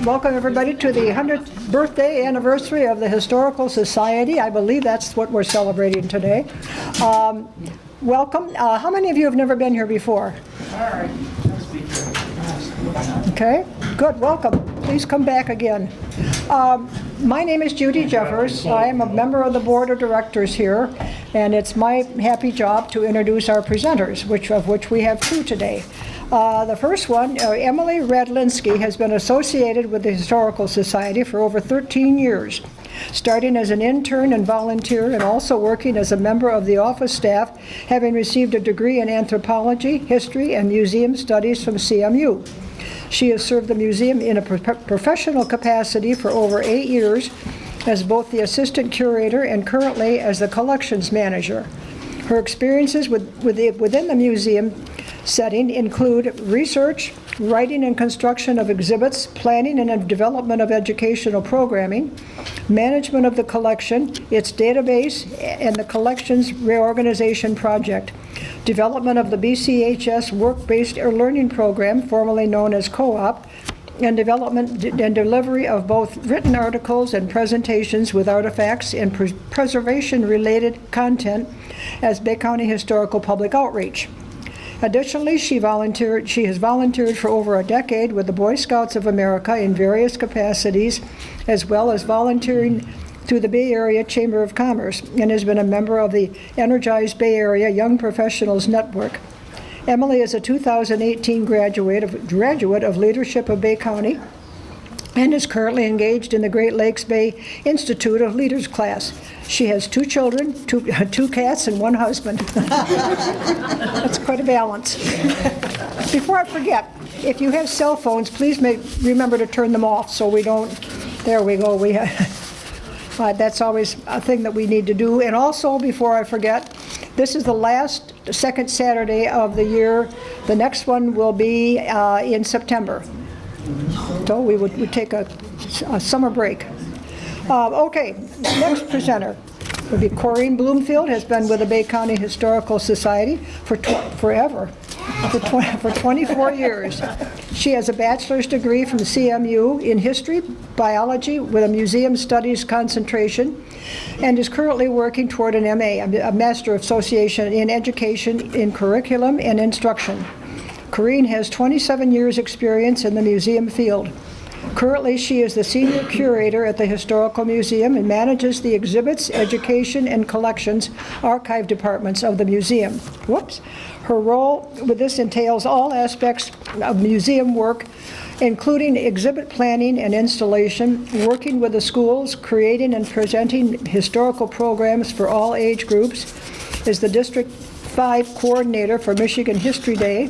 welcome everybody to the 100th birthday anniversary of the Historical Society. I believe that's what we're celebrating today. Welcome. How many of you have never been here before? All right. Okay, good. Welcome. Please come back again. My name is Judy Jeffers. I am a member of the board of directors here, and it's my happy job to introduce our presenters, of which we have two today. The first one, Emily Radlinski, has been associated with the Historical Society for over 13 years, starting as an intern and volunteer and also working as a member of the office staff, having received a degree in anthropology, history, and museum studies from CMU. She has served the museum in a professional capacity for over 8 years as both the assistant curator and currently as the collections manager. Her experiences within the museum setting include research, writing and construction of exhibits, planning and development of educational programming, management of the collection, its database, and the collections reorganization project, development of the BCHS work-based learning program, formerly known as co-op, and development and delivery of both written articles and presentations with artifacts and preservation-related content as Bay County Historical Public Outreach. Additionally, she has volunteered for over a decade with the Boy Scouts of America in various capacities, as well as volunteering through the Bay Area Chamber of Commerce, and has been a member of the Energized Bay Area Young Professionals Network. Emily is a 2018 graduate of Leadership of Bay County and is currently engaged in the Great Lakes Bay Institute of Leaders class. She has 2 children, two cats, and 1 husband. That's quite a balance. Before I forget, if you have cell phones, please remember to turn them off so we don't, there we go. That's always a thing that we need to do. And also, before I forget, this is the second Saturday of the year. The next one will be in September. So we would take a summer break. Okay, next presenter would be Corrine Bloomfield, has been with the Bay County Historical Society for 24 years. She has a bachelor's degree from CMU in history, biology with a museum studies concentration, and is currently working toward an MA, a Master of Association in Education in Curriculum and Instruction. Corrine has 27 years experience in the museum field. Currently, she is the senior curator at the Historical Museum and manages the exhibits, education, and collections archive departments of the museum. Her role with this entails all aspects of museum work, including exhibit planning and installation, working with the schools, creating and presenting historical programs for all age groups, is the District 5 coordinator for Michigan History Day,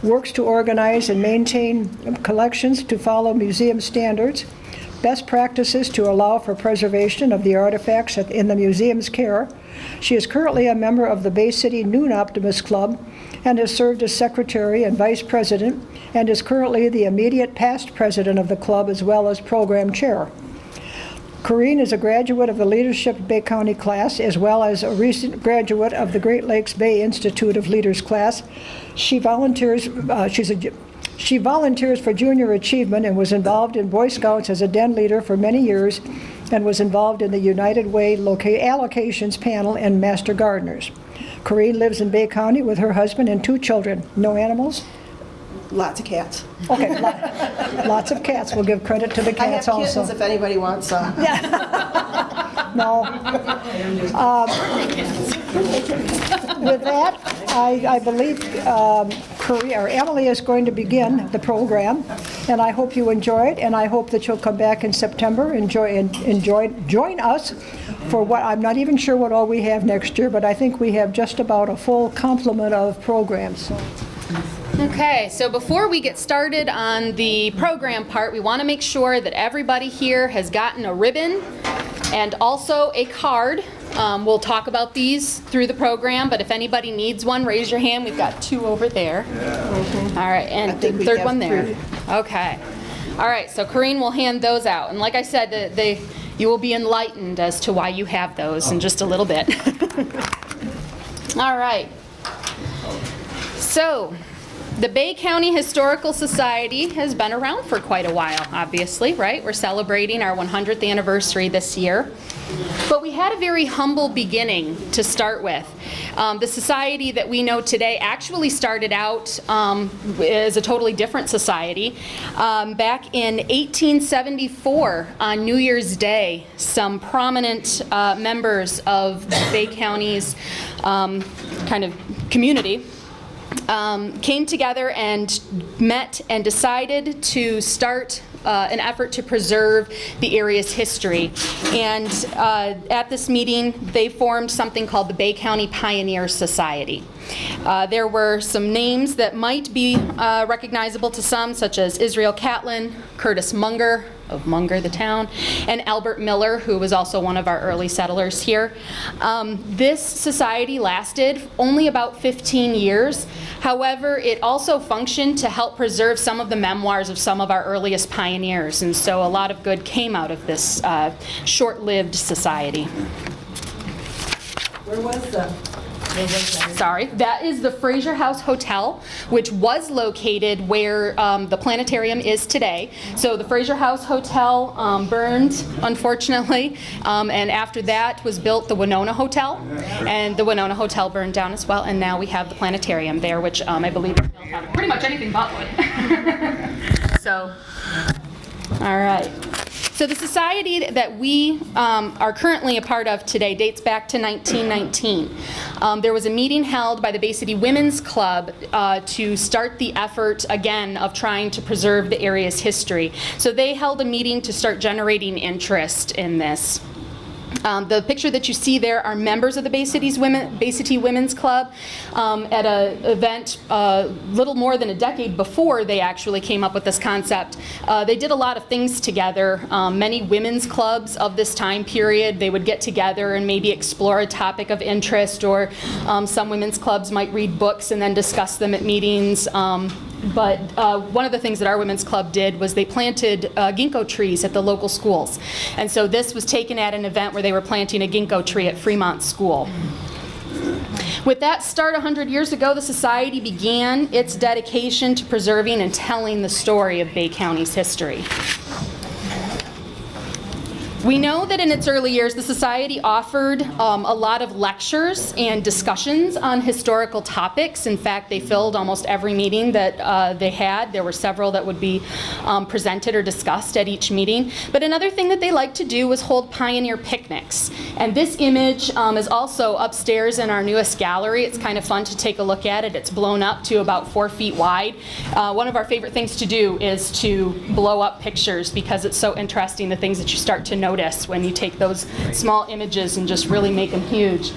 works to organize and maintain collections to follow museum standards, best practices to allow for preservation of the artifacts in the museum's care. She is currently a member of the Bay City Noon Optimist Club and has served as secretary and vice president, and is currently the immediate past president of the club as well as program chair. Corrine is a graduate of the Leadership Bay County class, as well as a recent graduate of the Great Lakes Bay Institute of Leaders class. She volunteers for junior achievement and was involved in Boy Scouts as a den leader for many years, and was involved in the United Way allocations panel and Master Gardeners. Corrine lives in Bay County with her husband and 2 children. No animals? Lots of cats. Okay, lots of cats. We'll give credit to the cats also. I have kittens if anybody wants some. No. With that, I believe Emily is going to begin the program, and I hope you enjoy it, and I hope that you'll come back in September and join us for what, I'm not even sure what all we have next year, but I think we have just about a full complement of programs. Okay, so before we get started on the program part, we want to make sure that everybody here has gotten a ribbon and also a card. We'll talk about these through the program, but if anybody needs one, raise your hand. We've got 2 over there. Yeah. All right, and the third one there. 3. Okay. All right, so Corrine will hand those out. And like I said, you will be enlightened as to why you have those in just a little bit. All right. So, The Bay County Historical Society has been around for quite a while, obviously, right? We're celebrating our 100th anniversary this year. But we had a very humble beginning to start with. The society that we know today actually started out as a totally different society. Back in 1874, on New Year's Day, some prominent members of the Bay County's kind of community came together and met and decided to start an effort to preserve the area's history. And at this meeting, they formed something called the Bay County Pioneer Society. There were some names that might be recognizable to some, such as Israel Catlin, Curtis Munger, of Munger, the town, and Albert Miller, who was also one of our early settlers here. This society lasted only about 15 years. However, it also functioned to help preserve some of the memoirs of some of our earliest pioneers, and so a lot of good came out of this short-lived society. Where was that? Sorry, that is the Fraser House Hotel, which was located where the planetarium is today. So the Fraser House Hotel burned, unfortunately, and after that was built the Winona Hotel, and the Winona Hotel burned down as well, and now we have the planetarium there, which I believe is built out of pretty much anything but wood. So, all right. So the society that we are currently a part of today dates back to 1919. There was a meeting held by the Bay City Women's Club to start the effort again of trying to preserve the area's history. So they held a meeting to start generating interest in this. The picture that you see there are members of the Bay City Women's Club at an event little more than a decade before they actually came up with this concept. They did a lot of things together. Many women's clubs of this time period, they would get together and maybe explore a topic of interest, or some women's clubs might read books and then discuss them at meetings. But one of the things that our women's club did was they planted ginkgo trees at the local schools. And so this was taken at an event where they were planting a ginkgo tree at Fremont School. With that start 100 years ago, the society began its dedication to preserving and telling the story of Bay County's history. We know that in its early years, the society offered a lot of lectures and discussions on historical topics. In fact, they filled almost every meeting that they had. There were several that would be presented or discussed at each meeting. But another thing that they liked to do was hold pioneer picnics. And this image is also upstairs in our newest gallery. It's kind of fun to take a look at it. It's blown up to about 4 feet wide. One of our favorite things to do is to blow up pictures, because it's so interesting, the things that you start to notice when you take those small images and just really make them huge.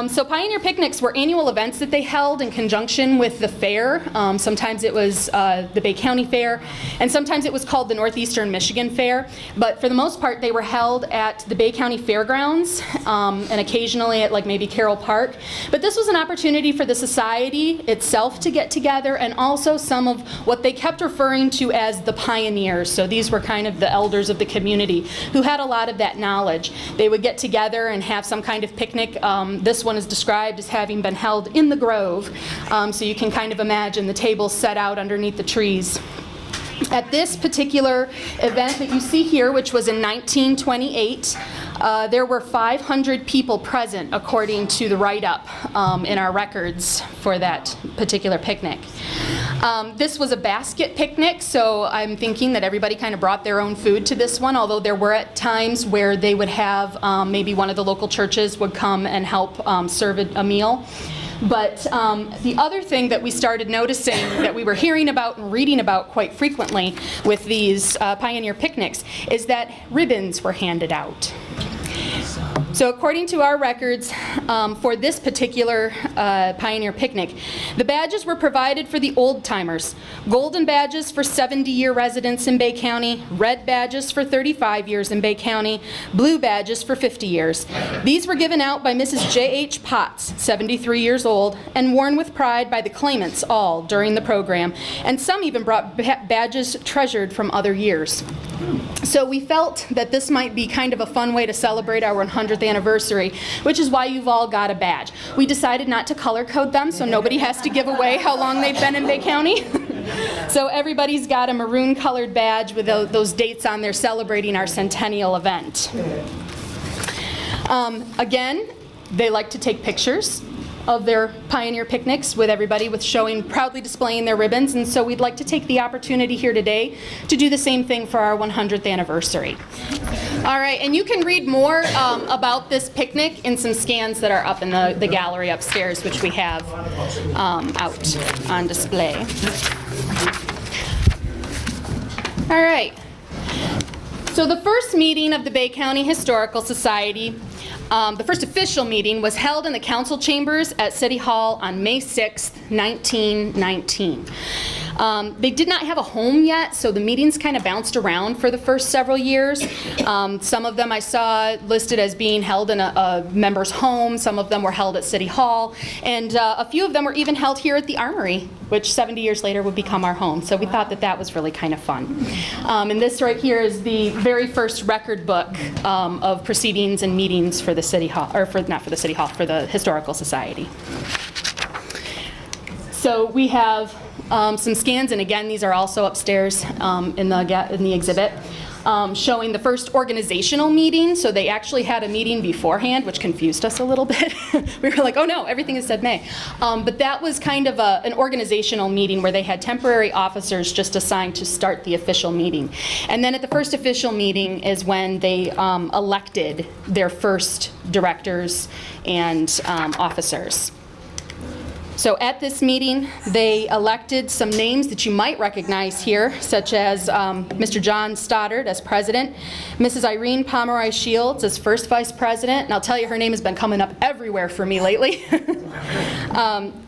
So Pioneer Picnics were annual events that they held in conjunction with the fair. Sometimes it was the Bay County Fair, and sometimes it was called the Northeastern Michigan Fair. But for the most part, they were held at the Bay County Fairgrounds, and occasionally at like maybe Carroll Park. But this was an opportunity for the society itself to get together, and also some of what they kept referring to as the pioneers. So these were kind of the elders of the community who had a lot of that knowledge. They would get together and have some kind of picnic. This one is described as having been held in the grove, so you can kind of imagine the tables set out underneath the trees. At this particular event that you see here, which was in 1928, there were 500 people present, according to the write-up in our records for that particular picnic. This was a basket picnic, so I'm thinking that everybody kind of brought their own food to this one, although there were at times where they would have maybe one of the local churches would come and help serve a meal. But the other thing that we started noticing, that we were hearing about and reading about quite frequently with these pioneer picnics, is that ribbons were handed out. So according to our records, for this particular Pioneer Picnic, the badges were provided for the old-timers. Golden badges for 70-year residents in Bay County, red badges for 35 years in Bay County, blue badges for 50 years. These were given out by Mrs. J.H. Potts, 73 years old, and worn with pride by the claimants all during the program, and some even brought badges treasured from other years. So we felt that this might be kind of a fun way to celebrate our 100th 100th anniversary, which is why you've all got a badge. We decided not to color code them, so nobody has to give away how long they've been in Bay County. So everybody's got a maroon colored badge with those dates on there celebrating our centennial event. Again, they like to take pictures of their pioneer picnics with everybody, with showing, proudly displaying their ribbons, and so we'd like to take the opportunity here today to do the same thing for our 100th anniversary. All right, and you can read more about this picnic in some scans that are up in the gallery upstairs, which we have out on display. All right, so the first meeting of the Bay County Historical Society, the first official meeting, was held in the council chambers at City Hall on May 6th, 1919. They did not have a home yet, so the meetings kind of bounced around for the first several years. Some of them I saw listed as being held in a member's home, some of them were held at City Hall, and a few of them were even held here at the Armory, which 70 years later would become our home. So we thought that that was really kind of fun. And this right here is the very first record book of proceedings and meetings for the City Hall, or not for the City Hall, for the Historical Society. So we have some scans, and again, these are also upstairs in the exhibit, showing the first organizational meeting. So they actually had a meeting beforehand, which confused us a little bit. We were like, oh no, everything is said May. But that was kind of an organizational meeting where they had temporary officers just assigned to start the official meeting. And then at the first official meeting is when they elected their first directors and officers. So at this meeting, they elected some names that you might recognize here, such as Mr. John Stoddard as president, Mrs. Irene Pomeroy Shields as first vice president, and I'll tell you, her name has been coming up everywhere for me lately.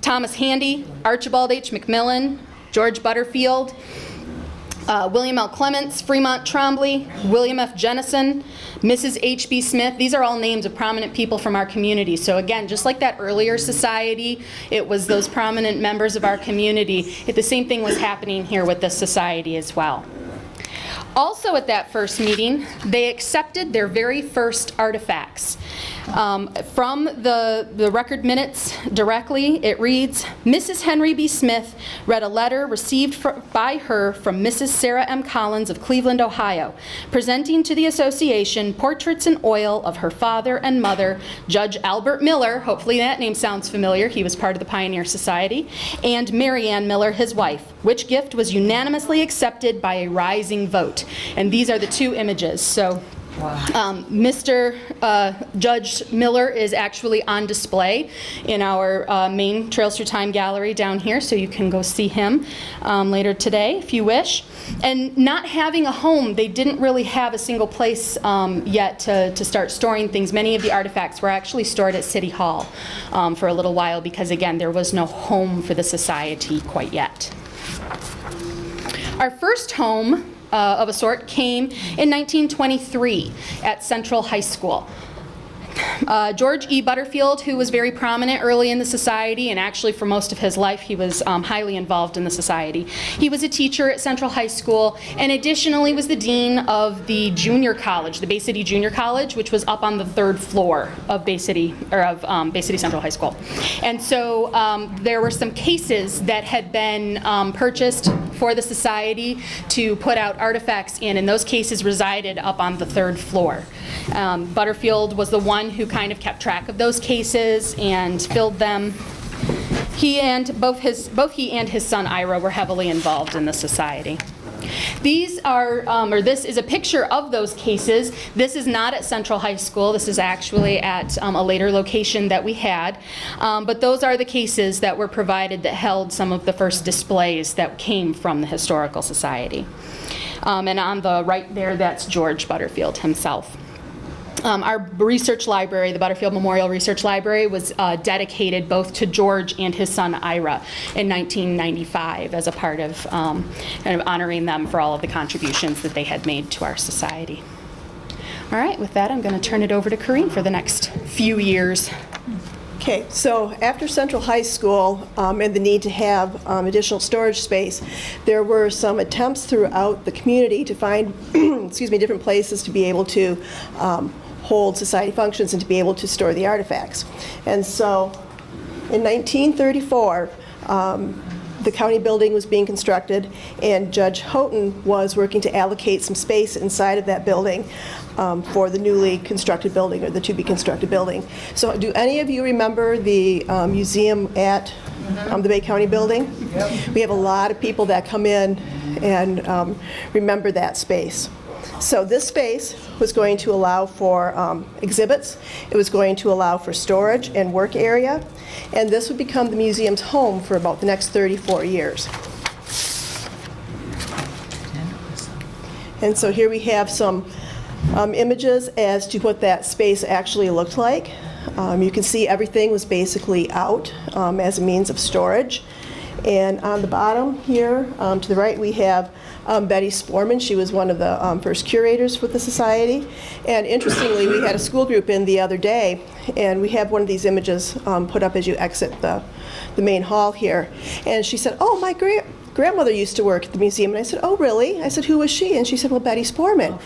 Thomas Handy, Archibald H. McMillan, George Butterfield, William L. Clements, Fremont Trombley, William F. Jennison, Mrs. H.B. Smith. These are all names of prominent people from our community. So again, just like that earlier society, it was those prominent members of our community. The same thing was happening here with this society as well. Also at that first meeting, they accepted their very first artifacts. From the record minutes directly, it reads, Mrs. Henry B. Smith read a letter received by her from Mrs. Sarah M. Collins of Cleveland, Ohio, presenting to the association portraits in oil of her father and mother, Judge Albert Miller, hopefully that name sounds familiar, he was part of the Pioneer Society, and Mary Ann Miller, his wife, which gift was unanimously accepted by a rising vote. And these are the two images. So Mr. Judge Miller is actually on display in our main Trails Through Time gallery down here, so you can go see him later today if you wish. And not having a home, they didn't really have a single place yet to start storing things. Many of the artifacts were actually stored at City Hall for a little while because, again, there was no home for the society quite yet. Our first home of a sort came in 1923 at Central High School. George E. Butterfield, who was very prominent early in the society, and actually for most of his life he was highly involved in the society. He was a teacher at Central High School, and additionally was the dean of the junior college, the Bay City Junior College, which was up on the 3rd floor of Bay City, or of Bay City Central High School. And so there were some cases that had been purchased for the society to put out artifacts in, and those cases resided up on the 3rd floor. Butterfield was the one who kind of kept track of those cases and filled them. Both he and his son Ira were heavily involved in the society. These are, this is a picture of those cases. This is not at Central High School. This is actually at a later location that we had. But those are the cases that were provided that held some of the first displays that came from the Historical Society. And on the right there, that's George Butterfield himself. Our research library, the Butterfield Memorial Research Library, was dedicated both to George and his son Ira in 1995 as a part of kind of honoring them for all of the contributions that they had made to our society. All right, with that, I'm going to turn it over to Corrine for the next few years. Okay, so after Central High School and the need to have additional storage space, there were some attempts throughout the community to find, different places to be able to hold society functions and to be able to store the artifacts. And so in 1934, the county building was being constructed, and Judge Houghton was working to allocate some space inside of that building for the newly constructed building, or the to-be-constructed building. So do any of you remember the museum at the Bay County building? Yep. We have a lot of people that come in and remember that space. So this space was going to allow for exhibits. It was going to allow for storage and work area. And this would become the museum's home for about the next 34 years. And so here we have some images as to what that space actually looked like. You can see everything was basically out as a means of storage. And on the bottom here, to the right, we have Betty Sporman. She was one of the first curators with the society. And interestingly, we had a school group in the other day, and we have one of these images put up as you exit the main hall here. And she said, "Oh, my grandmother used to work at the museum." And I said, "Oh, really?" I said, "Who was she?" And she said, "Well, Betty Sporman."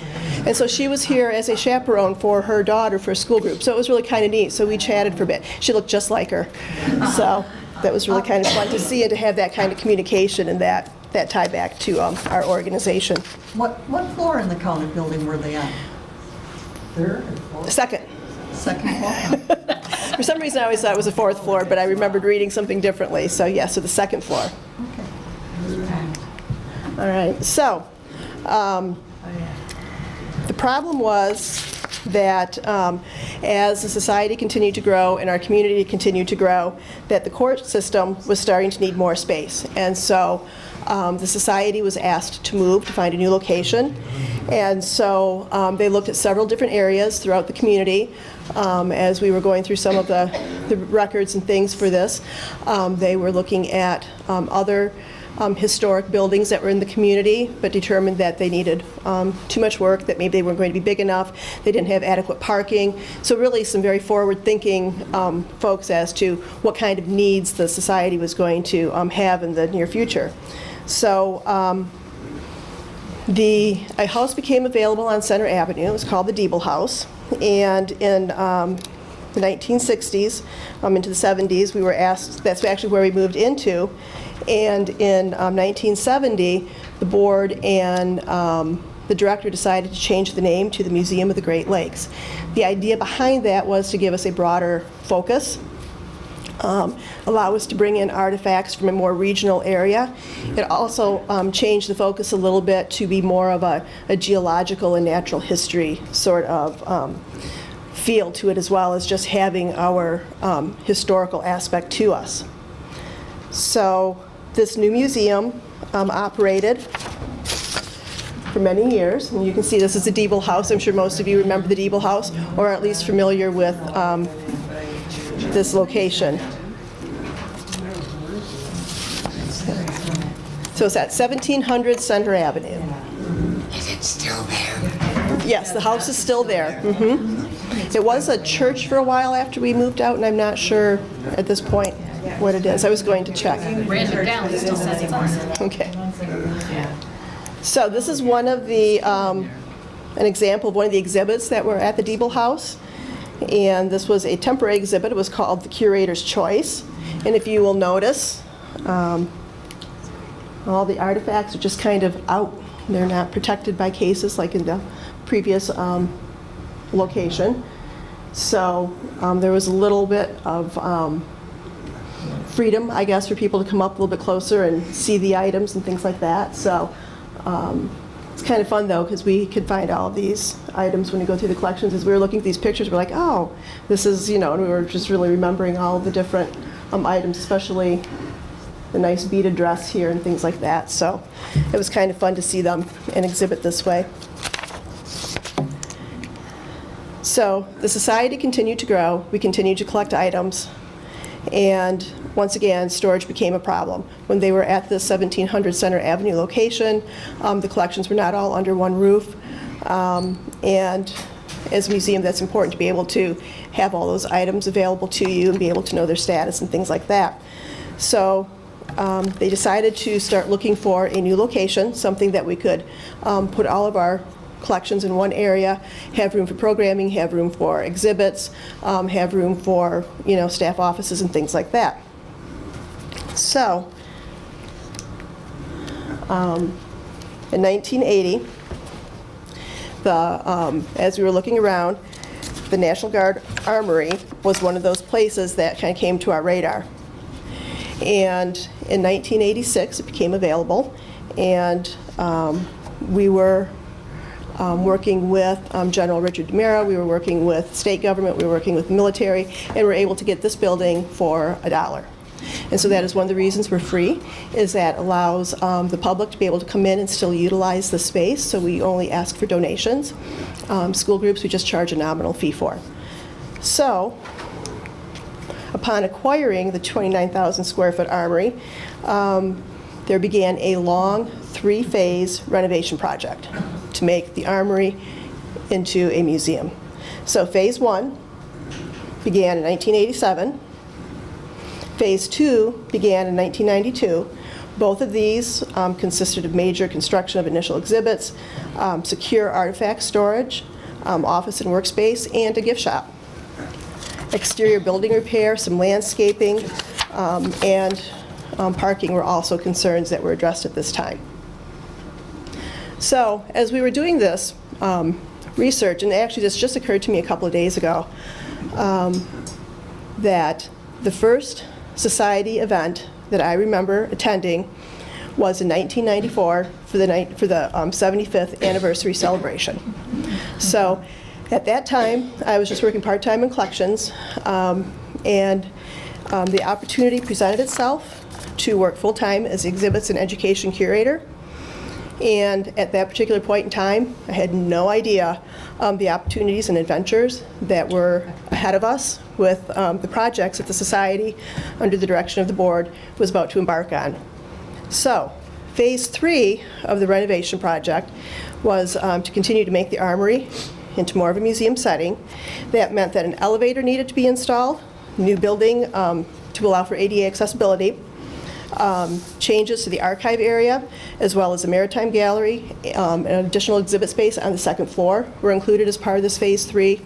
And so she was here as a chaperone for her daughter for a school group. So it was really kind of neat. So we chatted for a bit. She looked just like her. So that was really kind of fun to see and to have that kind of communication and that tie back to our organization. What floor in the county building were they on? Third or fourth? Second. Second floor? For some reason, I always thought it was a fourth floor, but I remembered reading something differently. So yes, so the second floor. Okay. All right, so the problem was that as the society continued to grow and our community continued to grow, that the court system was starting to need more space. And so the society was asked to move, to find a new location. And so they looked at several different areas throughout the community. As we were going through some of the records and things for this, they were looking at other historic buildings that were in the community, but determined that they needed too much work, that maybe they weren't going to be big enough, they didn't have adequate parking. So really some very forward-thinking folks as to what kind of needs the society was going to have in the near future. So a house became available on Center Avenue. It was called the Diebel House. And in the 1960s into the 70s, we were asked, that's actually where we moved into. And in 1970, the board and the director decided to change the name to the Museum of the Great Lakes. The idea behind that was to give us a broader focus, allow us to bring in artifacts from a more regional area. It also changed the focus a little bit to be more of a geological and natural history sort of feel to it, as well as just having our historical aspect to us. So this new museum operated for many years, and you can see this is the Diebel House. I'm sure most of you remember the Diebel House, or at least familiar with this location. So it's at 1700 Center Avenue. Is it still there? Yes, the house is still there. It was a church for a while after we moved out, and I'm not sure at this point what it is. I was going to check. Random down, it still says it's us. Okay. So this is one of the, an example of one of the exhibits that were at the Diebel House. And this was a temporary exhibit. It was called the Curator's Choice. And if you will notice, all the artifacts are just kind of out. They're not protected by cases like in the previous location. So there was a little bit of freedom, I guess, for people to come up a little bit closer and see the items and things like that. So it's kind of fun, though, because we could find all of these items when we go through the collections. As we were looking at these pictures, we're like, oh, this is, you know, and we were just really remembering all of the different items, especially the nice beaded dress here and things like that. So it was kind of fun to see them in exhibit this way. So the society continued to grow. We continued to collect items. And once again, storage became a problem. When they were at the 1700 Center Avenue location, the collections were not all under one roof. And as a museum, that's important to be able to have all those items available to you and be able to know their status and things like that. So they decided to start looking for a new location, something that we could put all of our collections in one area, have room for programming, have room for exhibits, have room for, staff offices and things like that. So, in 1980, as we were looking around, the National Guard Armory was one of those places that kind of came to our radar. And in 1986, it became available, and we were working with General Richard DeMera, we were working with state government, we were working with the military, and were able to get this building for $1. And so that is one of the reasons we're free, is that allows the public to be able to come in and still utilize the space, so we only ask for donations. School groups, we just charge a nominal fee for. So, upon acquiring the 29,000 square foot armory, there began a long 3-phase renovation project to make the armory into a museum. So phase 1 began in 1987. Phase 2 began in 1992. Both of these consisted of major construction of initial exhibits, secure artifact storage, office and workspace, and a gift shop. Exterior building repair, some landscaping, and parking were also concerns that were addressed at this time. So as we were doing this research, and actually this just occurred to me a couple of days ago, that the first society event that I remember attending was in 1994 for the 75th anniversary celebration. So at that time, I was just working part-time in collections, and the opportunity presented itself to work full-time as exhibits and education curator. And at that particular point in time, I had no idea the opportunities and adventures that were ahead of us with the projects that the Society, under the direction of the board, was about to embark on. So, phase 3 of the renovation project was to continue to make the armory into more of a museum setting. That meant that an elevator needed to be installed, new building to allow for ADA accessibility, changes to the archive area, as well as the Maritime Gallery, an additional exhibit space on the second floor were included as part of this phase 3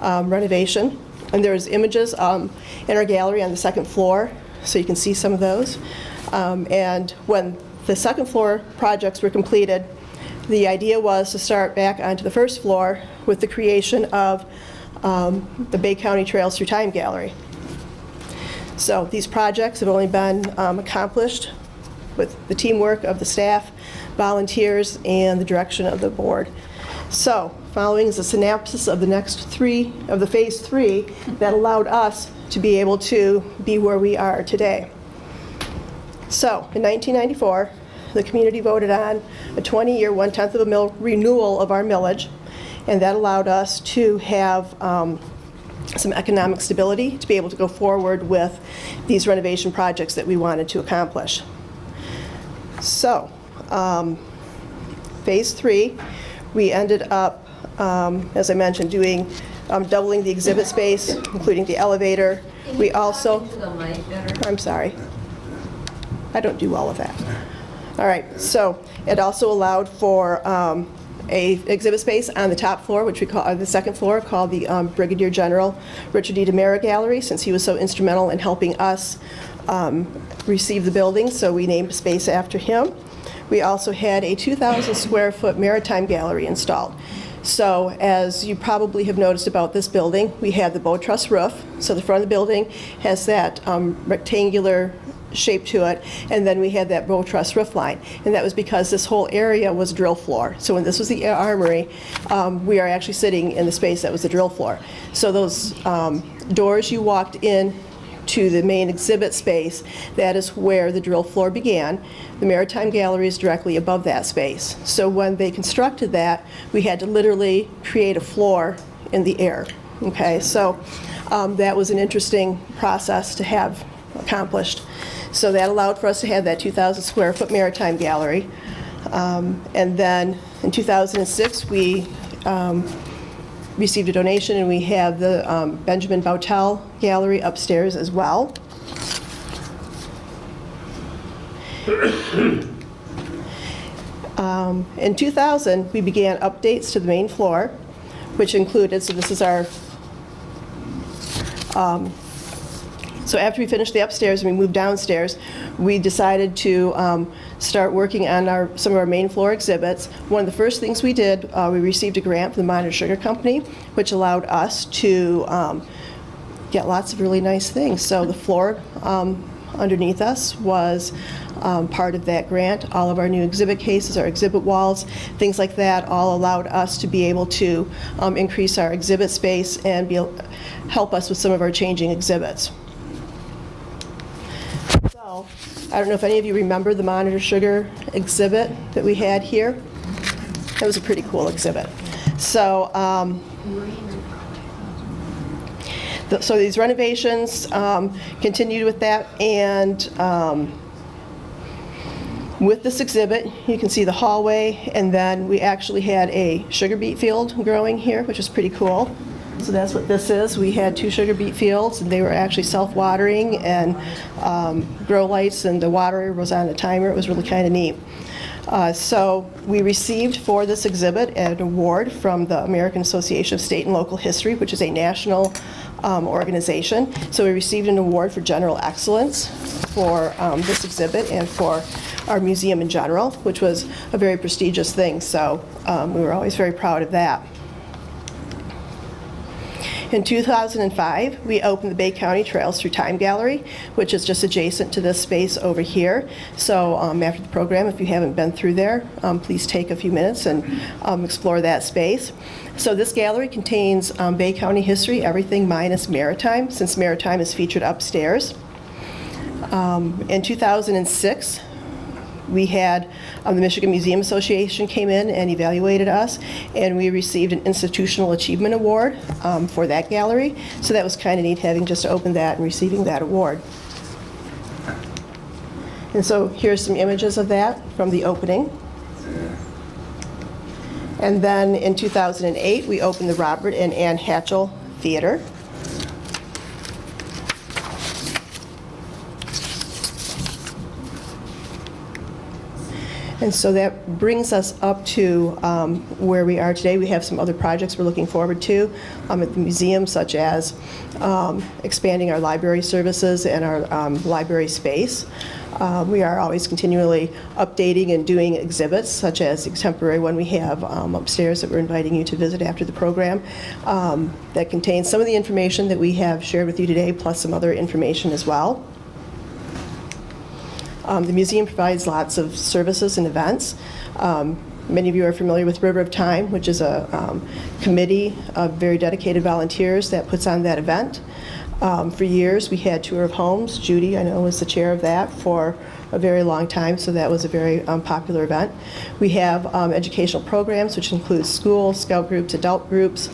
renovation. And there's images in our gallery on the second floor, so you can see some of those. And when the second floor projects were completed, the idea was to start back onto the first floor with the creation of the Bay County Trails Through Time Gallery. So these projects have only been accomplished with the teamwork of the staff, volunteers, and the direction of the board. So following is a synopsis of the next 3, of the phase 3, that allowed us to be able to be where we are today. So in 1994, the community voted on a 20-year, 1/10 of a mil renewal of our millage, and that allowed us to have some economic stability to be able to go forward with these renovation projects that we wanted to accomplish. So, phase 3, we ended up, as I mentioned, doing doubling the exhibit space, including the elevator. We also, I'm sorry, I don't do all of that. All right, so it also allowed for a exhibit space on the top floor, which we call the second floor, called the Brigadier General Richard D. DeMera Gallery, since he was so instrumental in helping us receive the building, so we named a space after him. We also had a 2,000 square foot Maritime Gallery installed. So as you probably have noticed about this building, we have the bow truss roof. So the front of the building has that rectangular shape to it, and then we had that bow truss roof line, and that was because this whole area was drill floor. So when this was the armory, we are actually sitting in the space that was the drill floor. So those doors you walked in to the main exhibit space, that is where the drill floor began. The Maritime Gallery is directly above that space. So when they constructed that, we had to literally create a floor in the air. Okay, so that was an interesting process to have accomplished. So that allowed for us to have that 2,000 square foot Maritime Gallery. And then in 2006, we received a donation, and we have the Benjamin Bautel Gallery upstairs as well. In 2000, we began updates to the main floor, which included, so this is our, so after we finished the upstairs and we moved downstairs, we decided to start working on some of our main floor exhibits. One of the first things we did, we received a grant from the Monitor Sugar Company, which allowed us to get lots of really nice things. So the floor underneath us was part of that grant. All of our new exhibit cases, our exhibit walls, things like that, all allowed us to be able to increase our exhibit space and help us with some of our changing exhibits. So, I don't know if any of you remember the Monitor Sugar exhibit that we had here. That was a pretty cool exhibit. So, so these renovations continued with that, and with this exhibit, you can see the hallway, and then we actually had a sugar beet field growing here, which is pretty cool. So that's what this is. We had 2 sugar beet fields, and they were actually self-watering, and grow lights, and the water was on a timer. It was really kind of neat. So we received for this exhibit an award from the American Association of State and Local History, which is a national organization. So we received an award for general excellence for this exhibit and for our museum in general, which was a very prestigious thing. So we were always very proud of that. In 2005, we opened the Bay County Trails Through Time Gallery, which is just adjacent to this space over here. So after the program, if you haven't been through there, please take a few minutes and explore that space. So this gallery contains Bay County history, everything minus maritime, since maritime is featured upstairs. In 2006, we had the Michigan Museum Association came in and evaluated us, and we received an Institutional Achievement Award for that gallery. So that was kind of neat, having just opened that and receiving that award. And so here's some images of that from the opening. And then in 2008, we opened the Robert and Ann Hatchell Theater. And so that brings us up to where we are today. We have some other projects we're looking forward to at the museum, such as expanding our library services and our library space. We are always continually updating and doing exhibits, such as the contemporary one we have upstairs that we're inviting you to visit after the program, that contains some of the information that we have shared with you today, plus some other information as well. The museum provides lots of services and events. Many of you are familiar with River of Time, which is a committee of very dedicated volunteers that puts on that event. For years, we had Tour of Homes. Judy, I know, was the chair of that for a very long time, so that was a very popular event. We have educational programs, which include schools, scout groups, adult groups.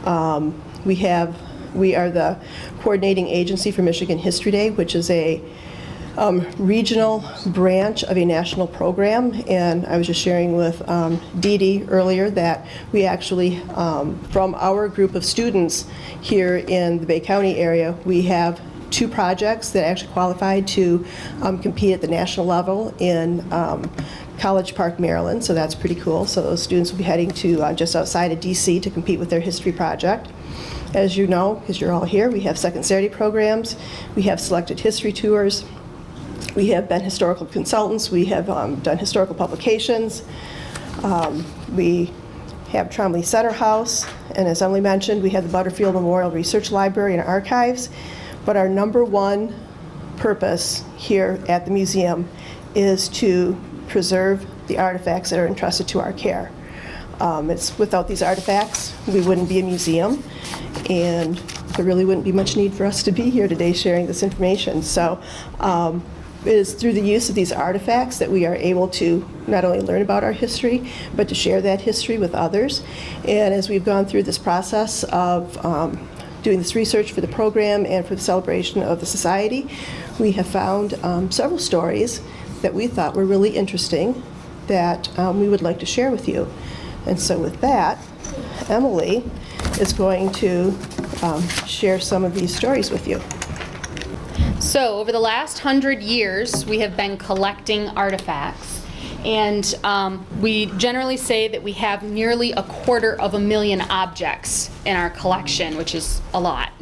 We are the coordinating agency for Michigan History Day, which is a regional branch of a national program, and I was just sharing with Dee Dee earlier that we actually, from our group of students here in the Bay County area, we have 2 projects that actually qualified to compete at the national level in College Park, Maryland, so that's pretty cool. So those students will be heading to just outside of DC to compete with their history project. As you know, because you're all here, we have Second Saturday programs, we have selected history tours, we have been historical consultants, we have done historical publications, we have Trombley Center House, and as Emily mentioned, we have the Butterfield Memorial Research Library and Archives. But our number one purpose here at the museum is to preserve the artifacts that are entrusted to our care. Without these artifacts, we wouldn't be a museum, and there really wouldn't be much need for us to be here today sharing this information. So it is through the use of these artifacts that we are able to not only learn about our history, but to share that history with others. And as we've gone through this process of doing this research for the program and for the celebration of the society, we have found several stories that we thought were really interesting that we would like to share with you. And so with that, Emily is going to share some of these stories with you. So over the last 100 years, we have been collecting artifacts. And we generally say that we have nearly 250,000 objects in our collection, which is a lot.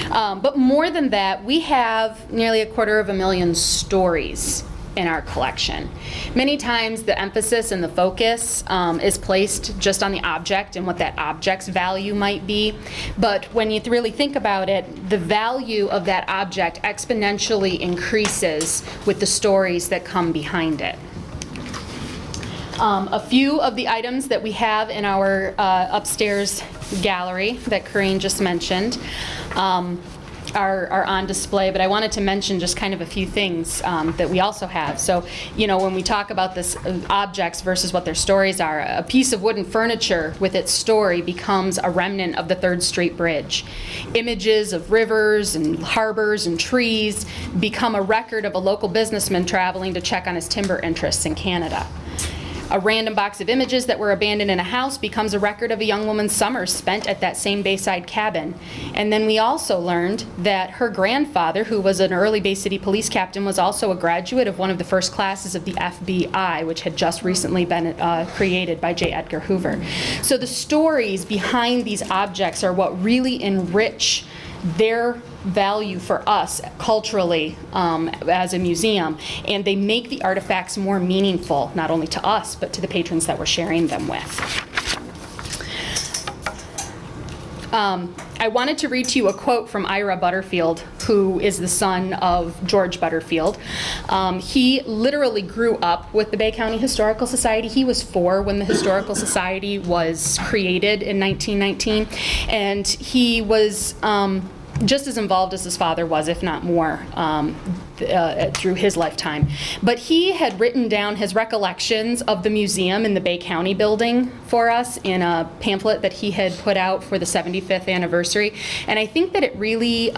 But more than that, we have nearly 250,000 stories in our collection. Many times the emphasis and the focus is placed just on the object and what that object's value might be. But when you really think about it, the value of that object exponentially increases with the stories that come behind it. A few of the items that we have in our upstairs gallery that Corrine just mentioned are on display, but I wanted to mention just kind of a few things that we also have. So, you know, when we talk about this objects versus what their stories are, a piece of wooden furniture with its story becomes a remnant of the 3rd Street Bridge. Images of rivers and harbors and trees become a record of a local businessman traveling to check on his timber interests in Canada. A random box of images that were abandoned in a house becomes a record of a young woman's summers spent at that same Bayside cabin. And then we also learned that her grandfather, who was an early Bay City police captain, was also a graduate of one of the first classes of the FBI, which had just recently been created by J. Edgar Hoover. So the stories behind these objects are what really enrich their value for us culturally as a museum, and they make the artifacts more meaningful, not only to us, but to the patrons that we're sharing them with. I wanted to read to you a quote from Ira Butterfield, who is the son of George Butterfield. He literally grew up with the Bay County Historical Society. He was 4 when the Historical Society was created in 1919, and he was just as involved as his father was, if not more, through his lifetime. But he had written down his recollections of the museum in the Bay County building for us in a pamphlet that he had put out for the 75th anniversary. And I think that it really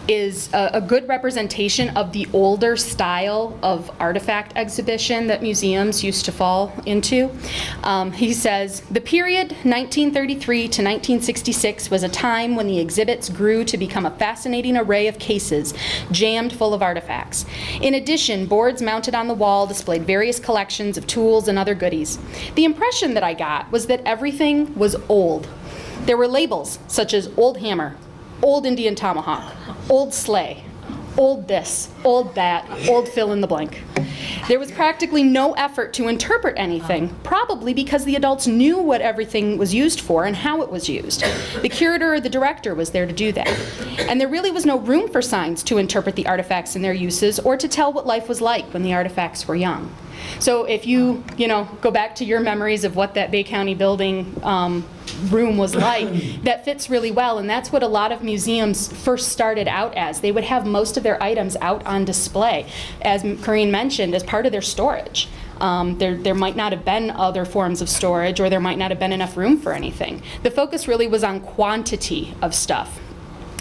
is a good representation of the older style of artifact exhibition that museums used to fall into. He says, "The period 1933 to 1966 was a time when the exhibits grew to become a fascinating array of cases jammed full of artifacts. In addition, boards mounted on the wall displayed various collections of tools and other goodies. The impression that I got was that everything was old. There were labels such as old hammer, old Indian tomahawk, old sleigh, old this, old that, old fill in the blank. There was practically no effort to interpret anything, probably because the adults knew what everything was used for and how it was used. The curator or the director was there to do that. And there really was no room for signs to interpret the artifacts and their uses or to tell what life was like when the artifacts were young." So if you go back to your memories of what that Bay County building room was like, that fits really well, and that's what a lot of museums first started out as. They would have most of their items out on display, as Corrine mentioned, as part of their storage. There might not have been other forms of storage, or there might not have been enough room for anything. The focus really was on quantity of stuff.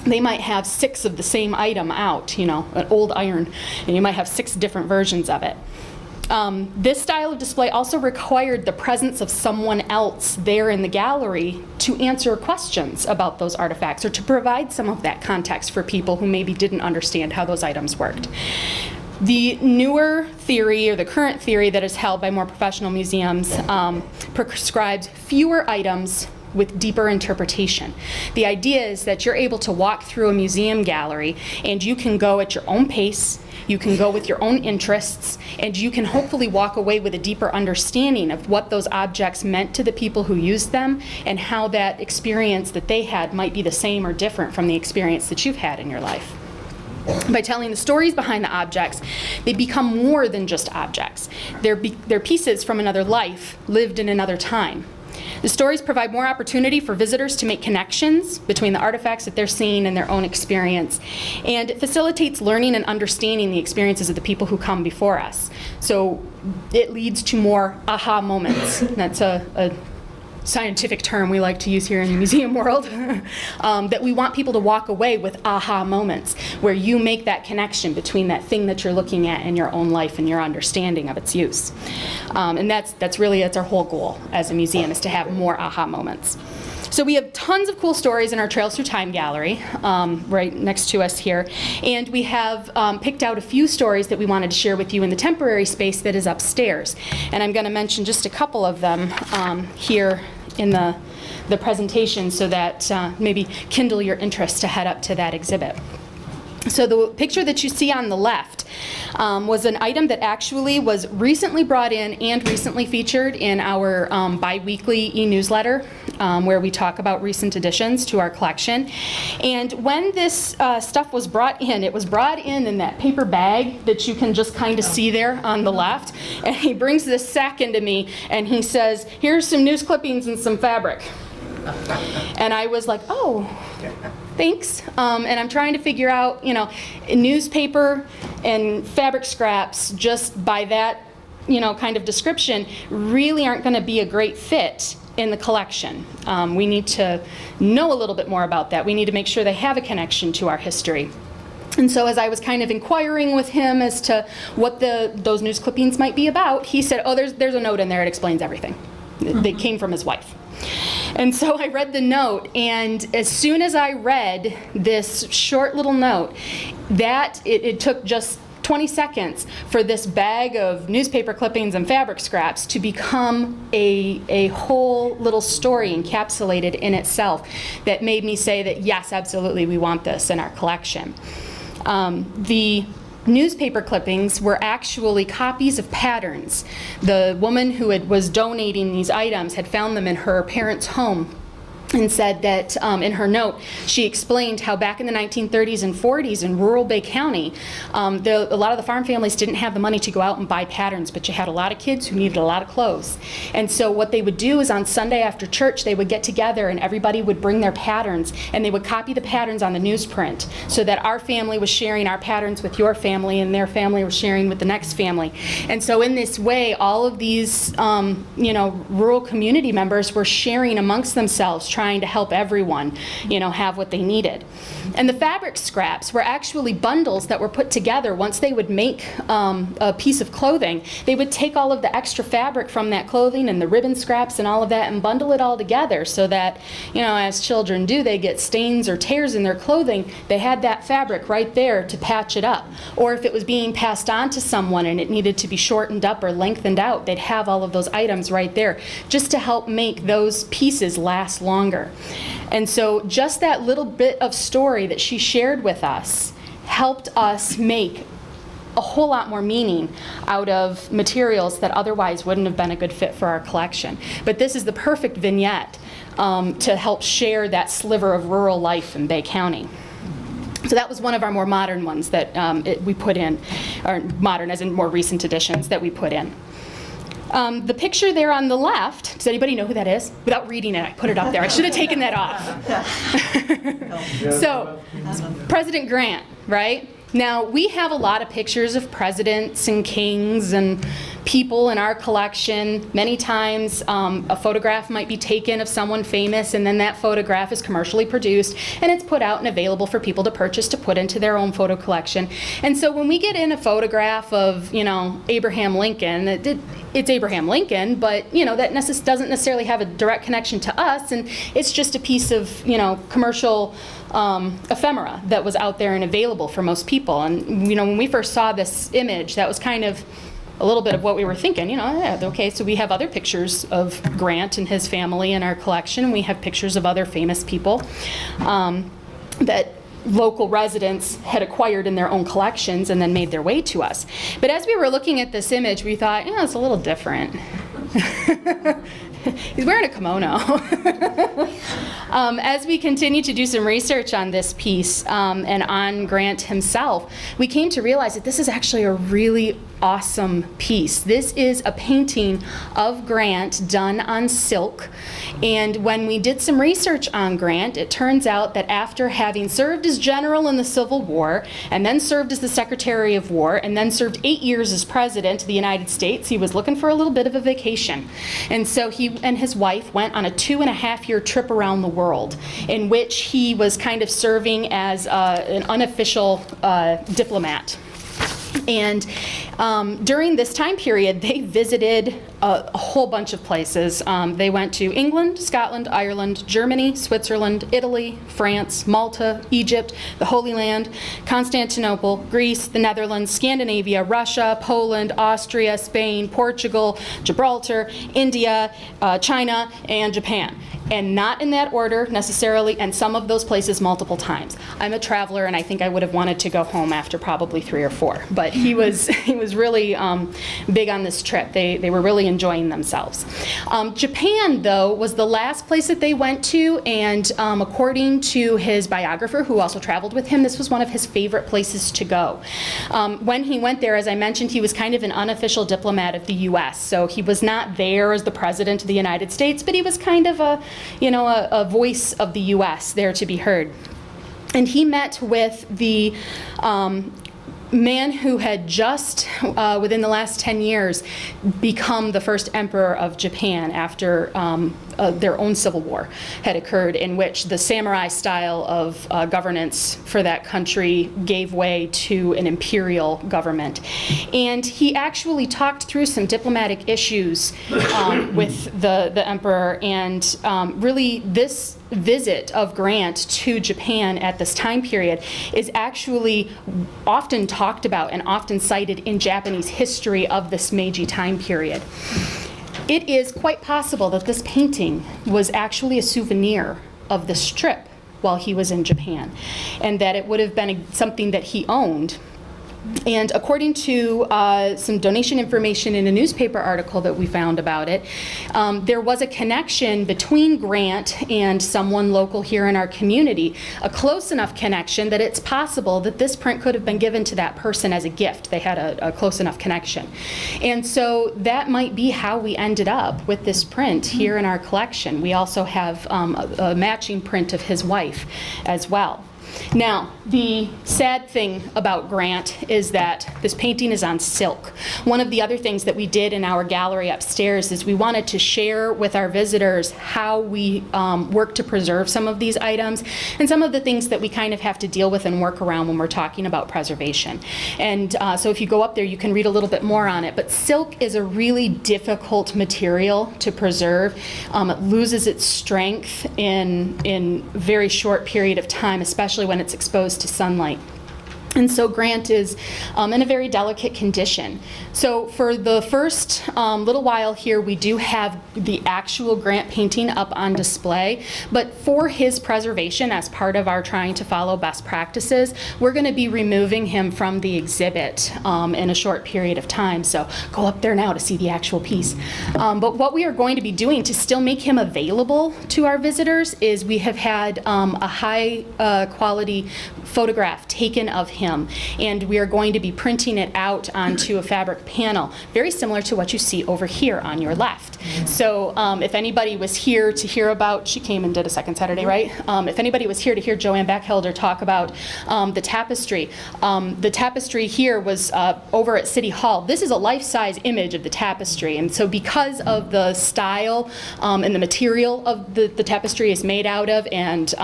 They might have 6 of the same item out, an old iron, and you might have 6 different versions of it. This style of display also required the presence of someone else there in the gallery to answer questions about those artifacts or to provide some of that context for people who maybe didn't understand how those items worked. The newer theory, or the current theory that is held by more professional museums, prescribes fewer items with deeper interpretation. The idea is that you're able to walk through a museum gallery and you can go at your own pace, you can go with your own interests, and you can hopefully walk away with a deeper understanding of what those objects meant to the people who used them and how that experience that they had might be the same or different from the experience that you've had in your life. By telling the stories behind the objects, they become more than just objects. They're pieces from another life, lived in another time. The stories provide more opportunity for visitors to make connections between the artifacts that they're seeing and their own experience. And it facilitates learning and understanding the experiences of the people who come before us. So it leads to more aha moments. That's a scientific term we like to use here in the museum world, that we want people to walk away with aha moments, where you make that connection between that thing that you're looking at in your own life and your understanding of its use. And that's our whole goal as a museum, is to have more aha moments. So we have tons of cool stories in our Trails Through Time gallery, right next to us here. And we have picked out a few stories that we wanted to share with you in the temporary space that is upstairs. And I'm going to mention just a couple of them here in the presentation, so that maybe kindle your interest to head up to that exhibit. So the picture that you see on the left was an item that actually was recently brought in and recently featured in our bi-weekly e-newsletter, where we talk about recent additions to our collection. And when this stuff was brought in, it was brought in that paper bag that you can just kind of see there on the left. And he brings this sack into me and he says, "Here's some news clippings and some fabric." And I was like, "Oh, thanks." And I'm trying to figure out, newspaper and fabric scraps, just by that, kind of description, really aren't going to be a great fit in the collection. We need to know a little bit more about that. We need to make sure they have a connection to our history. And so as I was kind of inquiring with him as to what those news clippings might be about, he said, "Oh, there's a note in there. It explains everything." They came from his wife. And so I read the note, and as soon as I read this short little note, it took just 20 seconds for this bag of newspaper clippings and fabric scraps to become a whole little story encapsulated in itself that made me say that, yes, absolutely, we want this in our collection. The newspaper clippings were actually copies of patterns. The woman who was donating these items had found them in her parents' home, and said that in her note, she explained how back in the 1930s and 40s in rural Bay County, a lot of the farm families didn't have the money to go out and buy patterns, but you had a lot of kids who needed a lot of clothes. And so what they would do is on Sunday after church, they would get together and everybody would bring their patterns, and they would copy the patterns on the newsprint, so that our family was sharing our patterns with your family, and their family was sharing with the next family. And so in this way, all of these rural community members were sharing amongst themselves, trying to help everyone, have what they needed. And the fabric scraps were actually bundles that were put together. Once they would make a piece of clothing, they would take all of the extra fabric from that clothing and the ribbon scraps and all of that and bundle it all together, so that, as children do, they get stains or tears in their clothing, they had that fabric right there to patch it up. Or if it was being passed on to someone and it needed to be shortened up or lengthened out, they'd have all of those items right there just to help make those pieces last longer. And so just that little bit of story that she shared with us helped us make a whole lot more meaning out of materials that otherwise wouldn't have been a good fit for our collection. But this is the perfect vignette to help share that sliver of rural life in Bay County. So that was one of our more modern ones that we put in, or modern as in more recent additions that we put in. The picture there on the left, does anybody know who that is? Without reading it, I put it up there. I should have taken that off. So, President Grant, right? Now, we have a lot of pictures of presidents and kings and people in our collection. Many times, a photograph might be taken of someone famous, and then that photograph is commercially produced, and it's put out and available for people to purchase to put into their own photo collection. And so when we get in a photograph of, Abraham Lincoln, it's Abraham Lincoln, but, that doesn't necessarily have a direct connection to us, and it's just a piece of, commercial ephemera that was out there and available for most people. And, when we first saw this image, that was kind of a little bit of what we were thinking, okay, so we have other pictures of Grant and his family in our collection. We have pictures of other famous people that local residents had acquired in their own collections and then made their way to us. But as we were looking at this image, we thought, it's a little different. He's wearing a kimono. As we continue to do some research on this piece and on Grant himself, we came to realize that this is actually a really awesome piece. This is a painting of Grant done on silk. And when we did some research on Grant, it turns out that after having served as general in the Civil War, and then served as the Secretary of War, and then served 8 years as President of the United States, he was looking for a little bit of a vacation. And so he and his wife went on a 2.5-year trip around the world, in which he was kind of serving as an unofficial diplomat. And during this time period, they visited a whole bunch of places. They went to England, Scotland, Ireland, Germany, Switzerland, Italy, France, Malta, Egypt, the Holy Land, Constantinople, Greece, the Netherlands, Scandinavia, Russia, Poland, Austria, Spain, Portugal, Gibraltar, India, China, and Japan. And not in that order necessarily, and some of those places multiple times. I'm a traveler, and I think I would have wanted to go home after probably 3 or 4. But he was really big on this trip. They were really enjoying themselves. Japan, though, was the last place that they went to, and according to his biographer, who also traveled with him, this was one of his favorite places to go. When he went there, as I mentioned, he was kind of an unofficial diplomat of the U.S., so he was not there as the President of the United States, but he was kind of a voice of the U.S. there to be heard. And he met with the man who had just, within the last 10 years, become the first emperor of Japan after their own civil war had occurred, in which the samurai style of governance for that country gave way to an imperial government. And he actually talked through some diplomatic issues with the emperor, and really this visit of Grant to Japan at this time period is actually often talked about and often cited in Japanese history of this Meiji time period. It is quite possible that this painting was actually a souvenir of this trip while he was in Japan, and that it would have been something that he owned. And according to some donation information in a newspaper article that we found about it, there was a connection between Grant and someone local here in our community, a close enough connection that it's possible that this print could have been given to that person as a gift. They had a close enough connection. And so that might be how we ended up with this print here in our collection. We also have a matching print of his wife as well. Now, the sad thing about Grant is that this painting is on silk. One of the other things that we did in our gallery upstairs is we wanted to share with our visitors how we work to preserve some of these items and some of the things that we kind of have to deal with and work around when we're talking about preservation. And so if you go up there, you can read a little bit more on it. But silk is a really difficult material to preserve. It loses its strength in a very short period of time, especially when it's exposed to sunlight. And so Grant is in a very delicate condition. So for the first little while here, we do have the actual Grant painting up on display. But for his preservation, as part of our trying to follow best practices, we're going to be removing him from the exhibit in a short period of time. So go up there now to see the actual piece. But what we are going to be doing to still make him available to our visitors is we have had a high quality photograph taken of him, and we are going to be printing it out onto a fabric panel, very similar to what you see over here on your left. So if anybody was here to hear about, she came and did a second Saturday, right? If anybody was here to hear Joanne Beckhelder talk about the tapestry here was over at City Hall. This is a life-size image of the tapestry, and so because of the style and the material of the tapestry is made out of, and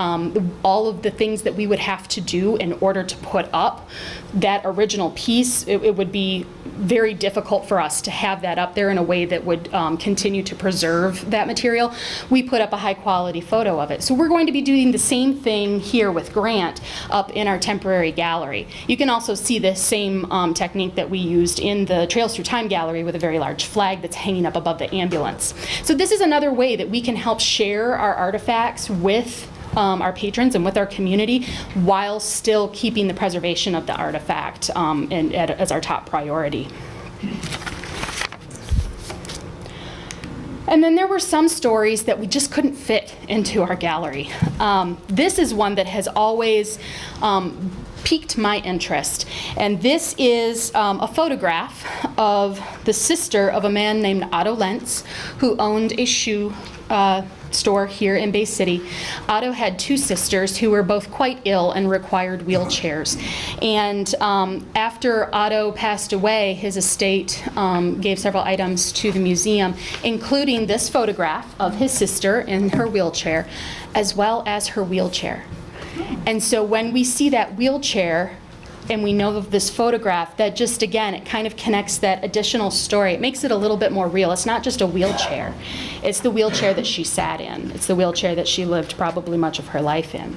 all of the things that we would have to do in order to put up that original piece, it would be very difficult for us to have that up there in a way that would continue to preserve that material. We put up a high quality photo of it. So we're going to be doing the same thing here with Grant up in our temporary gallery. You can also see the same technique that we used in the Trails Through Time gallery with a very large flag that's hanging up above the ambulance. So this is another way that we can help share our artifacts with our patrons and with our community while still keeping the preservation of the artifact as our top priority. And then there were some stories that we just couldn't fit into our gallery. This is one that has always piqued my interest. And this is a photograph of the sister of a man named Otto Lentz, who owned a shoe store here in Bay City, Otto had two sisters who were both quite ill and required wheelchairs. And after Otto passed away, his estate gave several items to the museum, including this photograph of his sister in her wheelchair, as well as her wheelchair. And so when we see that wheelchair, and we know of this photograph, that just, again, it kind of connects that additional story. It makes it a little bit more real. It's not just a wheelchair. It's the wheelchair that she sat in. It's the wheelchair that she lived probably much of her life in.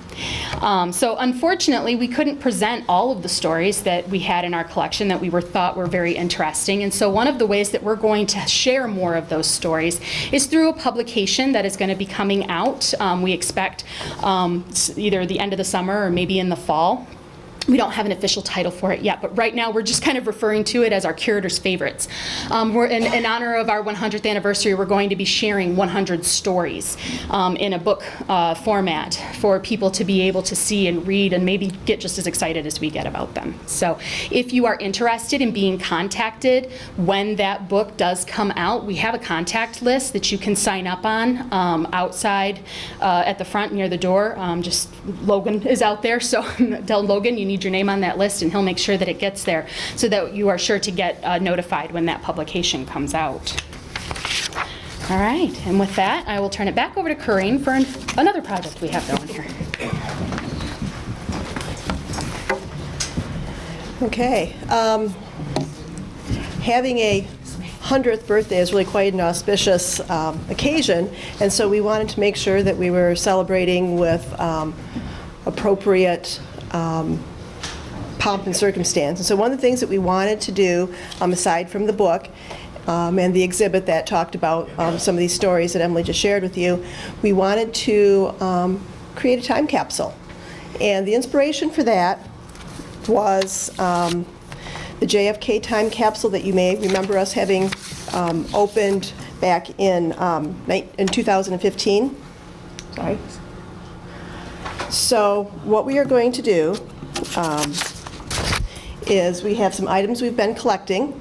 So unfortunately, we couldn't present all of the stories that we had in our collection that we thought were very interesting. And so one of the ways that we're going to share more of those stories is through a publication that is going to be coming out. We expect either the end of the summer or maybe in the fall. We don't have an official title for it yet, but right now we're just kind of referring to it as our Curator's Favorites. We're in honor of our 100th anniversary, we're going to be sharing 100 stories in a book format for people to be able to see and read and maybe get just as excited as we get about them. So if you are interested in being contacted when that book does come out, we have a contact list that you can sign up on outside at the front near the door. Just Logan is out there, so tell Logan you need your name on that list and he'll make sure that it gets there so that you are sure to get notified when that publication comes out. All right, and with that, I will turn it back over to Corrine for another project we have going here. Okay. Having a 100th birthday is really quite an auspicious occasion, and so we wanted to make sure that we were celebrating with appropriate pomp and circumstance. And so one of the things that we wanted to do, aside from the book and the exhibit that talked about some of these stories that Emily just shared with you, we wanted to create a time capsule. And the inspiration for that was the JFK time capsule that you may remember us having opened back in 2015. Sorry. So what we are going to do is we have some items we've been collecting,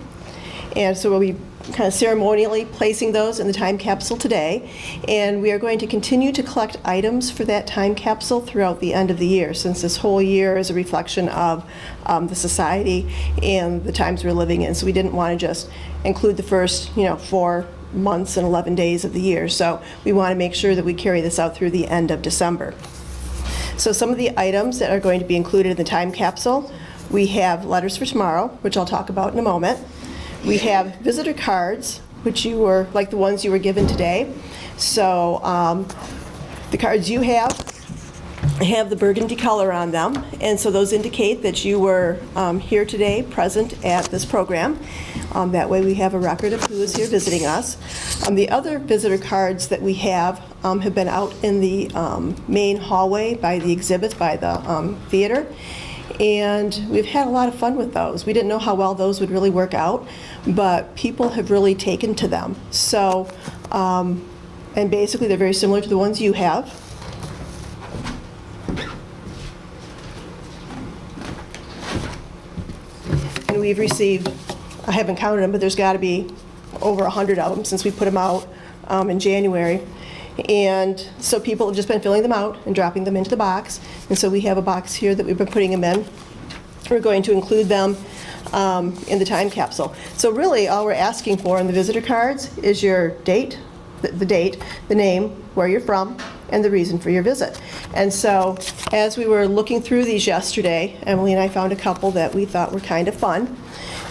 and so we'll be kind of ceremonially placing those in the time capsule today, and we are going to continue to collect items for that time capsule throughout the end of the year, since this whole year is a reflection of the society and the times we're living in. So we didn't want to just include the first 4 months and 11 days of the year, so we want to make sure that we carry this out through the end of December. So some of the items that are going to be included in the time capsule: we have letters for tomorrow, which I'll talk about in a moment. We have visitor cards, which you were, like the ones you were given today. So the cards you have the burgundy color on them, and so those indicate that you were here today, present at this program. That way we have a record of who is here visiting us. The other visitor cards that we have been out in the main hallway by the exhibits, by the theater. And we've had a lot of fun with those. We didn't know how well those would really work out, but people have really taken to them. So, and basically they're very similar to the ones you have. And we've received, I haven't counted them, but there's got to be over 100 of them since we put them out in January. And so people have just been filling them out and dropping them into the box. And so we have a box here that we've been putting them in. We're going to include them in the time capsule. So really all we're asking for in the visitor cards is your date, the date, the name, where you're from, and the reason for your visit. And so as we were looking through these yesterday, Emily and I found a couple that we thought were kind of fun.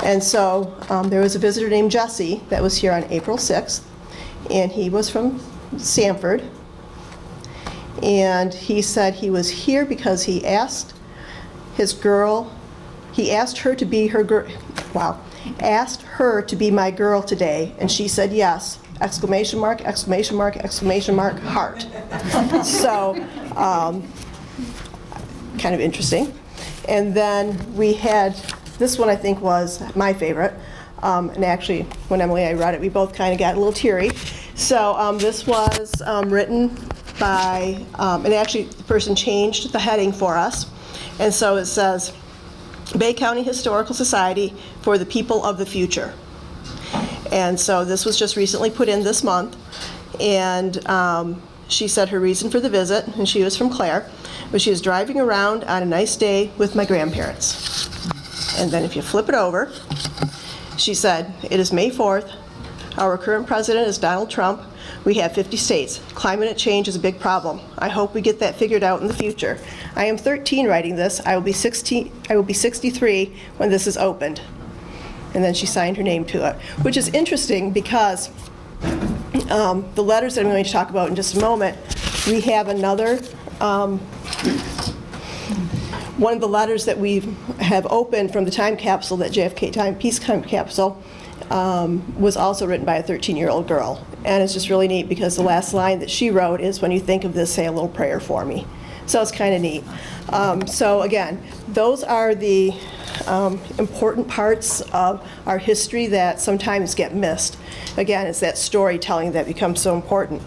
And so there was a visitor named Jesse that was here on April 6th, and he was from Sanford, and he said he was here because he asked her to be her girl. Wow, asked her to be my girl today, and she said yes! Exclamation mark! Exclamation mark! Exclamation mark! Heart. So, kind of interesting. And then we had this one. I think was my favorite, and actually, when Emily and I read it, we both kind of got a little teary. So this was written by, and actually the person changed the heading for us. And so it says, Bay County Historical Society for the People of the Future. And so this was just recently put in this month. And she said her reason for the visit, and she was from Clare, was she was driving around on a nice day with my grandparents. And then if you flip it over, she said, "It is May 4th. Our current president is Donald Trump. We have 50 states. Climate change is a big problem. I hope we get that figured out in the future. I am 13 writing this. I will be 63 when this is opened." And then she signed her name to it, which is interesting because the letters that I'm going to talk about in just a moment, we have another, one of the letters that we have opened from the time capsule, that JFK time peace time capsule, was also written by a 13-year-old girl. And it's just really neat because the last line that she wrote is, "When you think of this, say a little prayer for me." So it's kind of neat. So again, those are the important parts of our history that sometimes get missed. Again, it's that storytelling that becomes so important.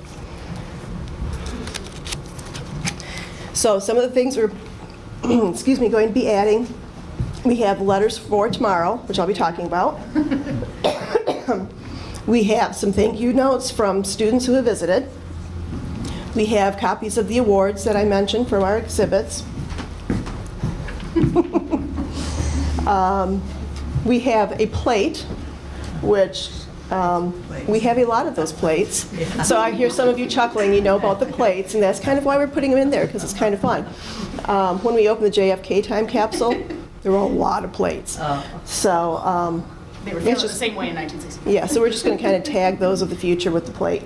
So some of the things we're excuse me, going to be adding, we have letters for tomorrow, which I'll be talking about. We have some thank you notes from students who have visited. We have copies of the awards that I mentioned from our exhibits. We have a plate, which we have a lot of those plates. So I hear some of you chuckling, you know about the plates, and that's kind of why we're putting them in there, because it's kind of fun. When we opened the JFK time capsule, there were a lot of plates. So They were feeling the same way in 1960. yeah, so we're just going to kind of tag those of the future with the plate.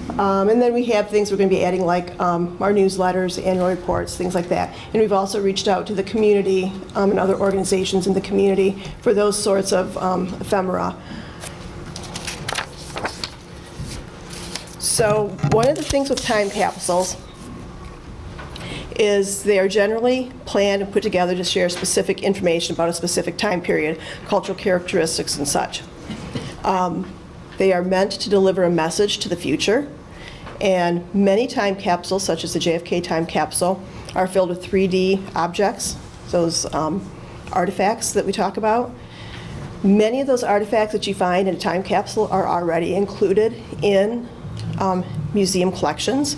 And then we have things we're going to be adding, like our newsletters, annual reports, things like that. And we've also reached out to the community and other organizations in the community for those sorts of ephemera. So one of the things with time capsules is they are generally planned and put together to share specific information about a specific time period, cultural characteristics and such. They are meant to deliver a message to the future, and many time capsules, such as the JFK time capsule, are filled with 3D objects, those artifacts that we talk about. Many of those artifacts that you find in a time capsule are already included in museum collections.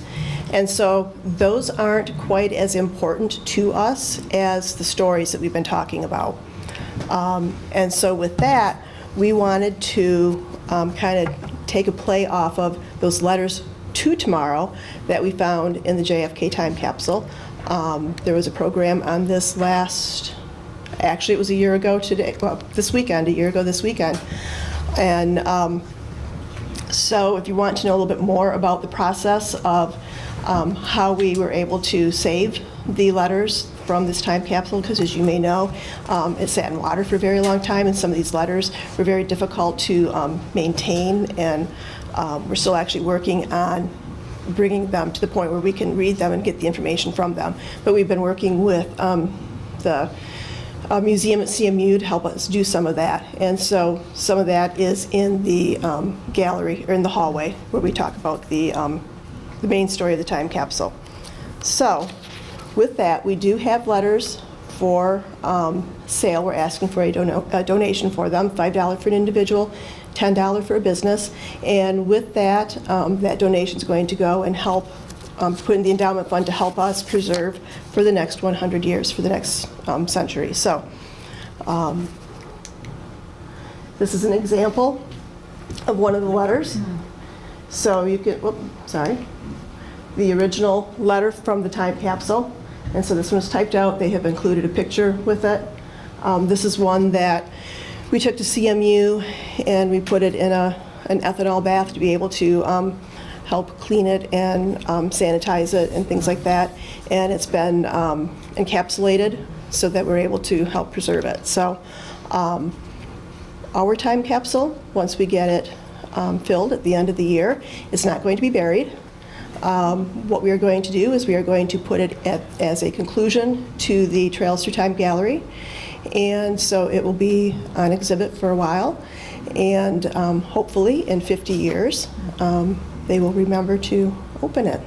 And so those aren't quite as important to us as the stories that we've been talking about. And so with that, we wanted to kind of take a play off of those letters to tomorrow that we found in the JFK time capsule. There was a program on this actually it was a year ago today, well, a year ago this weekend. And so if you want to know a little bit more about the process of how we were able to save the letters from this time capsule, because as you may know, it sat in water for a very long time, and some of these letters were very difficult to maintain, and we're still actually working on bringing them to the point where we can read them and get the information from them. But we've been working with the museum at CMU to help us do some of that. And so some of that is in the gallery, or in the hallway, where we talk about the main story of the time capsule. So with that, we do have letters for sale. We're asking for a donation for them, $5 for an individual, $10 for a business. And with that, that donation is going to go and help put in the endowment fund to help us preserve for the next 100 years, for the next century. So this is an example of one of the letters. So you can, the original letter from the time capsule. And so this one was typed out. They have included a picture with it. This is one that we took to CMU, and we put it in an ethanol bath to be able to help clean it and sanitize it and things like that. And it's been encapsulated so that we're able to help preserve it. So our time capsule, once we get it filled at the end of the year, it's not going to be buried. What we are going to do is we are going to put it as a conclusion to the Trails Through Time gallery. And so it will be on exhibit for a while. And hopefully in 50 years, they will remember to open it.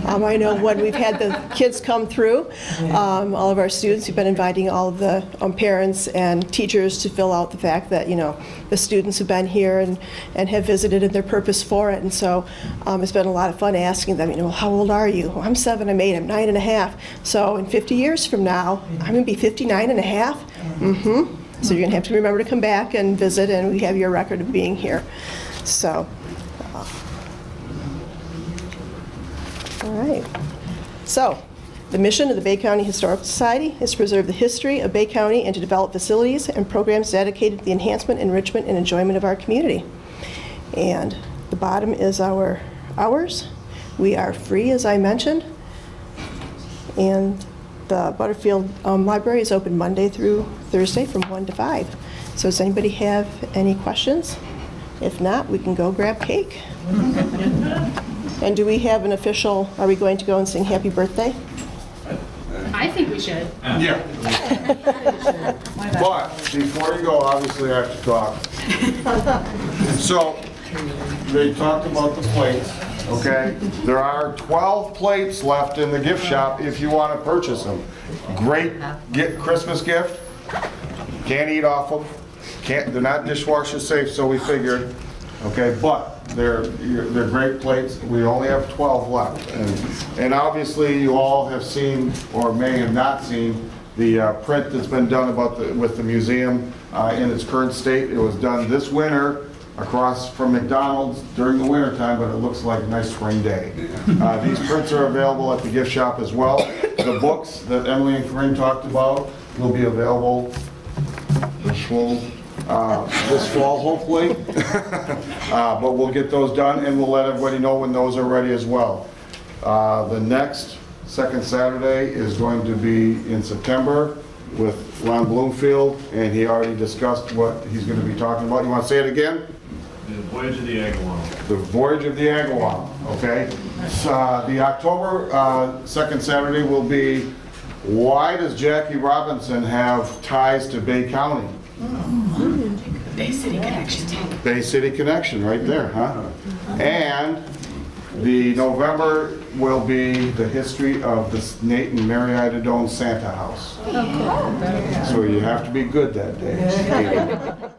I know when we've had the kids come through, all of our students, we've been inviting all of the parents and teachers to fill out the fact that, the students have been here and have visited and their purpose for it. And so it's been a lot of fun asking them, how old are you? Well, I'm 7, I'm 8, I'm 9 and a half. So in 50 years from now, I'm going to be 59 and a half. Mm-hmm. So you're going to have to remember to come back and visit, and we have your record of being here. So, all right. So, the mission of the Bay County Historical Society is to preserve the history of Bay County and to develop facilities and programs dedicated to the enhancement, enrichment, and enjoyment of our community. And the bottom is our hours. We are free, as I mentioned. And the Butterfield Library is open Monday through Thursday from 1 to 5. So does anybody have any questions? If not, we can go grab cake. And do we have an official, are we going to go and sing happy birthday? I think we should. Yeah. But before you go, obviously I have to talk. So, they talked about the plates, okay? There are 12 plates left in the gift shop if you want to purchase them. Great Christmas gift. Can't eat off them. They're not dishwasher safe, so we figured, okay? But they're great plates. We only have 12 left. And obviously you all have seen, or may have not seen, the print that's been done with the museum in its current state. It was done this winter across from McDonald's during the winter time, but it looks like a nice spring day. These prints are available at the gift shop as well. The books that Emily and Corrine talked about will be available this fall, hopefully. But we'll get those done, and we'll let everybody know when those are ready as well. The next second Saturday is going to be in September with Ron Bloomfield, and he already discussed what he's going to be talking about. You want to say it again? The Voyage of the Agawam. The Voyage of the Agawam, okay? So, the October second Saturday will be, why does Jackie Robinson have ties to Bay County? Bay City Connection. Bay City Connection, right there, huh? And the November will be the history of the Nate and Mary Idadone Santa House. So you have to be good that day.